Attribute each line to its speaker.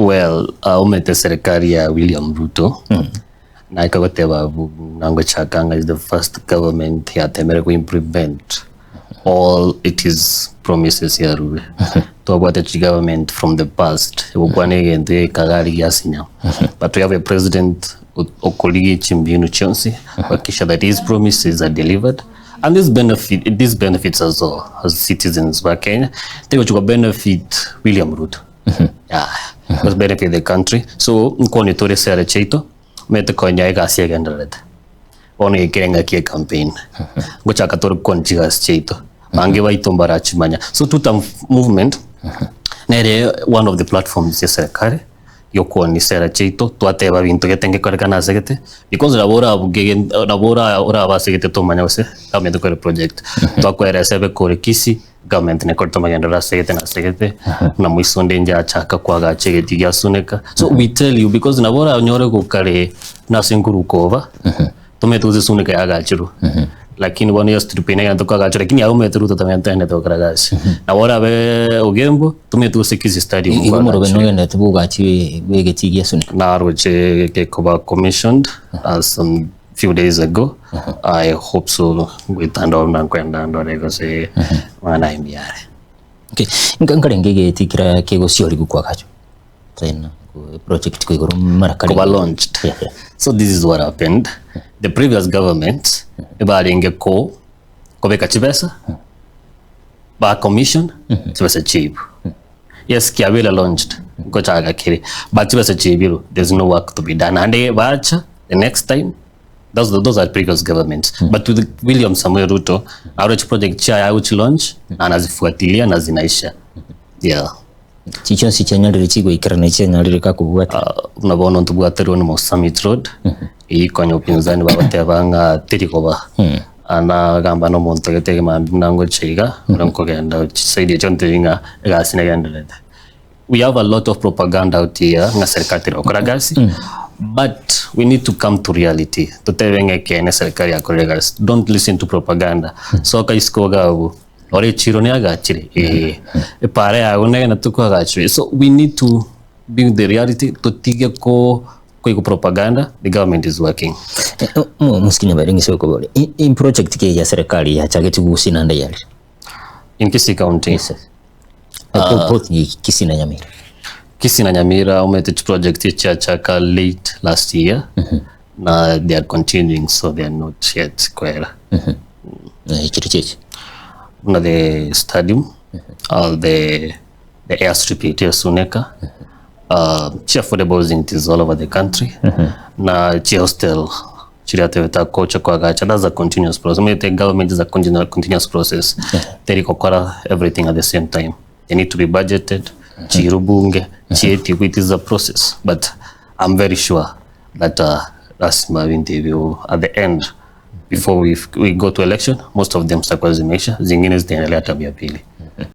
Speaker 1: Well, umete serikali ya William Ruto. Na ikagoteba nango chakanga is the first government ya temere ku implement all it is promises here. To about the government from the past. Ukwane gende kagari yasinya. But we have a president Okoligi Chimbinu Chonsi, wakisha that his promises are delivered. And these benefits as well as citizens back Kenya. They go benefit William Ruto. Yeah. Because benefit the country. So nkoni tore sere cheito mete konya igasi agendalet. Oni ikenga kie campaign. Ngocha katore konjiga cheito. Mangi baitombara chimanya. So tuta movement nere one of the platforms ya serikali yoko ni sera cheito twateba bintu getenge korekana segete because labora ora basegete tomanya wose government ko project twakwera sebe kore Kisii government ne korto magenda segete na segete na mwisonde nja chaka kwaga chegeti yasuneka. So we tell you because labora nyore ko kare na singuru kova tumetuze suneka yaga chiru lakini wano ya stripine ya toka gacho lakini au metruto también tene to kragasi na bora be ogembo tumetuze Kisii stadium
Speaker 2: kwa moro beno ne tubuga chi wegeti yesun
Speaker 1: na roche ke koba commissioned some few days ago. I hope so with and all na kwenda ndore go se wana imbiare.
Speaker 2: Okay, ngangarengege tikira ke go siori kwa gacho tena project ko igoro marakali
Speaker 1: koba launched. So this is what happened. The previous government ebaringe ko beka chibesa ba commission chibesa cheap. Yes, Kiabila launched ko chaga kiri but chibesa cheap. There's no work to be done and bacha the next time those are previous governments. But with William Samuel Ruto our project cha which launch na nazifuatilia na zinaisha. Yeah.
Speaker 2: Chicho si chanyari chigo ikarana chanyari ka kubuata
Speaker 1: unabona ntubwatero no Summit Road ikonyo pinzani babatebanga tirikoba ana gamba no monto getege nango chiga uranko genda saidi chontinga gasine gendele. We have a lot of propaganda out here na serikali okoragasi but we need to come to reality to tevenge kene serikali akoragasi. Don't listen to propaganda. So kaiskoga ore chiro ne agachire pare agone na tuko agachire. So we need to be the reality to tige ko propaganda. The government is working.
Speaker 2: Muskini baringi soko bole in project ke ya serikali ya chageti gusina ndayali
Speaker 1: in Kisii County.
Speaker 2: Yes. Both Kisii na Nyamira.
Speaker 1: Kisii na Nyamira umete project ya chaka late last year. Na they are continuing, so they are not yet kwera.
Speaker 2: Chirichechi
Speaker 1: na the stadium, the airstrip it is Suneka, affordable is all over the country. Na hostel, chiriateveta kocha kwa gacha. That's a continuous process. The government is a continuous process. Everything at the same time. They need to be budgeted. Chirubunge, chieti, it is a process. But I'm very sure that that's my interview at the end. Before we go to election, most of them zingine zitaendelea tabia pili.